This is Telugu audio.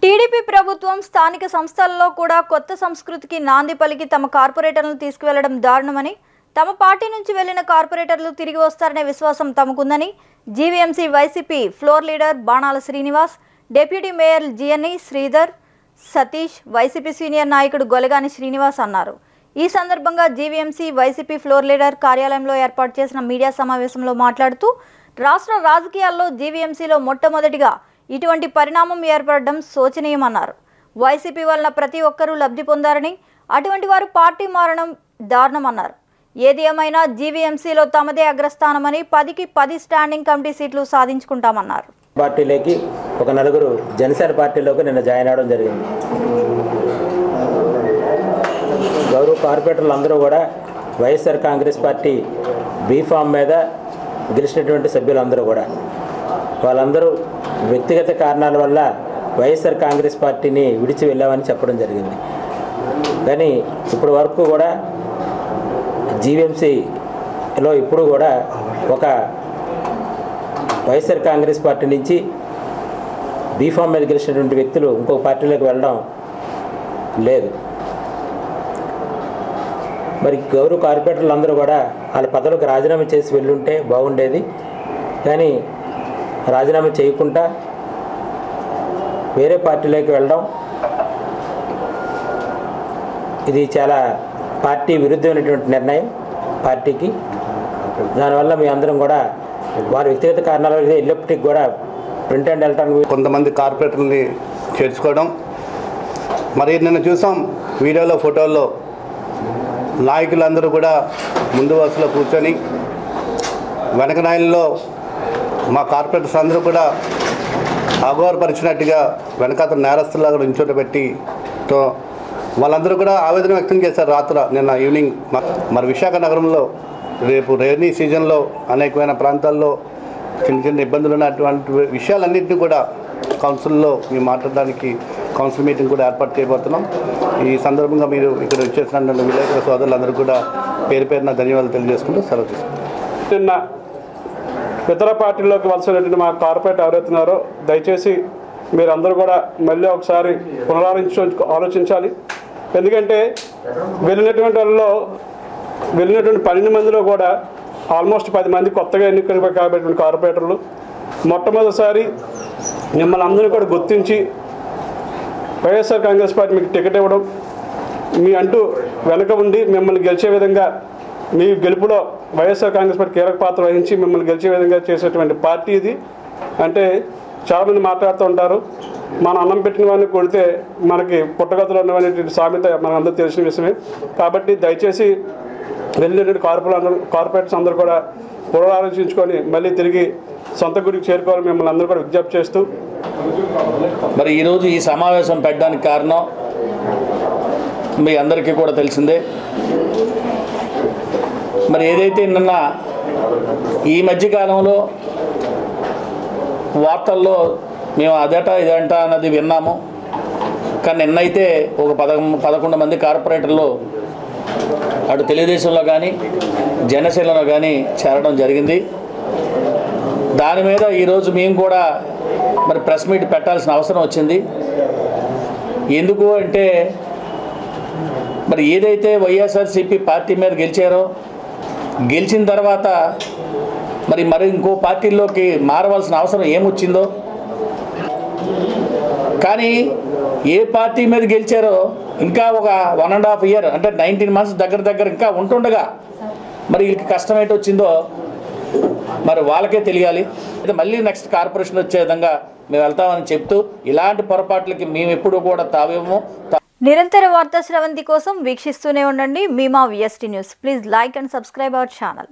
టీడీపీ ప్రభుత్వం స్థానిక సంస్థల్లో కూడా కొత్త సంస్కృతికి నాంది పలికి తమ కార్పొరేటర్లను తీసుకువెళ్లడం దారుణమని, తమ పార్టీ నుంచి వెళ్లిన కార్పొరేటర్లు తిరిగి వస్తారనే విశ్వాసం తమకుందని GVMC YCP floor leader Banala Srinivas, deputy mayor Jiyyani Sridhar, Satish, YCP senior నాయకుడు గొలగాని శ్రీనివాస్ అన్నారు. ఈ సందర్భంగా జీవీఎంసీ వైసీపీ ఫ్లోర్ లీడర్ కార్యాలయంలో ఏర్పాటు చేసిన మీడియా సమావేశంలో మాట్లాడుతూ రాష్ట్ర రాజకీయాల్లో జీవీఎంసీలో మొట్టమొదటిగా ఇటువంటి పరిణామం ఏర్పడడం శోచనీయమన్నారు. వైసీపీ వలన ప్రతి ఒక్కరూ లబ్ధి పొందారని, అటువంటి వారు పార్టీ మారడం దారుణమన్నారు. ఏది ఏమైనా జీవీఎంసీలో తమదే అగ్రస్థానమని 10కి 10 స్టాండింగ్ కమిటీ సీట్లు సాధించుకుంటామన్నారు. పార్టీలోకి ఒక నలుగురు జనసేన పార్టీలోకి నిన్న జాయిన్ అవడం జరిగింది. గౌరవ కార్పొరేటర్లు అందరూ కూడా వైఎస్ఆర్ కాంగ్రెస్ పార్టీ బీఫామ్ మీద గెలిచినటువంటి సభ్యులందరూ కూడా వాళ్ళందరూ వ్యక్తిగత కారణాల వల్ల వైఎస్ఆర్ కాంగ్రెస్ పార్టీని విడిచి వెళ్ళామని చెప్పడం జరిగింది. కానీ ఇప్పటి వరకు కూడా జీవీఎంసీలో ఇప్పుడు కూడా ఒక వైఎస్ఆర్ కాంగ్రెస్ పార్టీ నుంచి బీఫామ్ మీద గెలిచినటువంటి వ్యక్తులు ఇంకొక పార్టీలోకి వెళ్ళడం లేదు. మరి గౌరవ కార్పొరేటర్లు అందరూ కూడా వాళ్ళ పదవులకు రాజీనామా చేసి వెళ్ళుంటే బాగుండేది. కానీ రాజీనామా చేయకుండా వేరే పార్టీలోకి వెళ్ళడం ఇది చాలా పార్టీ విరుద్ధమైనటువంటి నిర్ణయం పార్టీకి. దానివల్ల మీ అందరం కూడా వారి వ్యక్తిగత కారణాల వల్ల ఎల్లప్పటికీ కూడా ప్రింట్ అండ్ ఎలక్ట్రానిక్ కొంతమంది కార్పొరేటర్ని చేర్చుకోవడం, మరి నిన్న చూసాం వీడియోలో ఫోటోల్లో నాయకులందరూ కూడా ముందు వరుసలో కూర్చొని వెనక నాయల్లో మా కార్పొరేటర్స్ అందరూ కూడా అగౌరవపరిచినట్టుగా వెనకాత నేరస్తులాగా నుంచోబెట్టితో వాళ్ళందరూ కూడా ఆవేదన వ్యక్తం చేశారు. రాత్రి నిన్న ఈవినింగ్ మరి విశాఖ నగరంలో రేపు రైనీ సీజన్లో అనేకమైన ప్రాంతాల్లో చిన్న చిన్న ఇబ్బందులు ఉన్నటువంటి విషయాలన్నింటినీ కూడా కౌన్సిల్లో మేము మాట్లాడడానికి కౌన్సిల్ మీటింగ్ కూడా ఏర్పాటు చేయబోతున్నాం. ఈ సందర్భంగా మీరు ఇక్కడ వచ్చేసినటువంటి విలేకరుల సోదరులందరూ కూడా పేరు పేరున ధన్యవాదాలు తెలియజేసుకుంటూ సెలవు తీసుకుంటాం. నిన్న ఇతర పార్టీల్లోకి వలసినటువంటి మా కార్పొరేట్ ఎవరైతున్నారో దయచేసి మీరందరూ కూడా మళ్ళీ ఒకసారి ఆలోచించాలి. ఎందుకంటే వెళ్ళినటువంటి 12 మందిలో కూడా ఆల్మోస్ట్ 10 మంది కొత్తగా ఎన్నికలు కాబట్టి కార్పొరేటర్లు మొట్టమొదటిసారి మిమ్మల్ని అందరినీ కూడా గుర్తించి వైఎస్ఆర్ కాంగ్రెస్ పార్టీ మీకు టికెట్ ఇవ్వడం, మీ అంటూ వెనక ఉండి మిమ్మల్ని గెలిచే విధంగా మీ గెలుపులో వైఎస్ఆర్ కాంగ్రెస్ పార్టీ కీలక పాత్ర వహించి మిమ్మల్ని గెలిచే విధంగా చేసేటువంటి పార్టీ ఇది. అంటే చాలామంది మాట్లాడుతూ ఉంటారు, మన అన్నం పెట్టిన వాడిని కొడితే మనకి పుట్టగతులు ఉన్నటువంటి సామెత మనందరూ తెలిసిన విషయమే. కాబట్టి దయచేసి వెళ్ళినటువంటి కార్పొరేటర్స్ అందరూ కూడా పునరాలోచించుకొని మళ్ళీ తిరిగి సొంత గుడికి చేరుకోవాలని మిమ్మల్ని అందరూ కూడా విజ్ఞప్తి చేస్తూ, మరి ఈరోజు ఈ సమావేశం పెట్టడానికి కారణం మీ అందరికీ కూడా తెలిసిందే. మరి ఏదైతే నిన్న ఈ మధ్యకాలంలో వార్తల్లో మేము అదట ఇదంట అన్నది విన్నాము. కానీ నిన్నైతే ఒక 11 మంది కార్పొరేటర్లు అటు తెలుగుదేశంలో కానీ జనసేనలో కానీ చేరడం జరిగింది. దాని మీద ఈరోజు మేము కూడా మరి ప్రెస్ మీట్ పెట్టాల్సిన అవసరం వచ్చింది. ఎందుకు అంటే మరి ఏదైతే వైఎస్ఆర్సీపీ పార్టీ మీద గెలిచారో, గెలిచిన తర్వాత మరి ఇంకో పార్టీల్లోకి మారవలసిన అవసరం ఏమొచ్చిందో, కానీ ఏ పార్టీ మీద గెలిచారో ఇంకా ఒక 1.5 year అంటే 19 months దగ్గర ఇంకా ఉంటుండగా మరి వీళ్ళకి కష్టం ఏంటి వచ్చిందో మరి వాళ్ళకే తెలియాలి. అయితే మళ్ళీ నెక్స్ట్ కార్పొరేషన్ వచ్చే విధంగా మేము వెళ్తామని చెప్తూ ఇలాంటి పొరపాట్లకి మేము ఎప్పుడు కూడా తావేమో. నిరంతర వార్తా శ్రవంతి కోసం వీక్షిస్తూనే ఉండండి. మీమా VST news. Please like and subscribe our channel.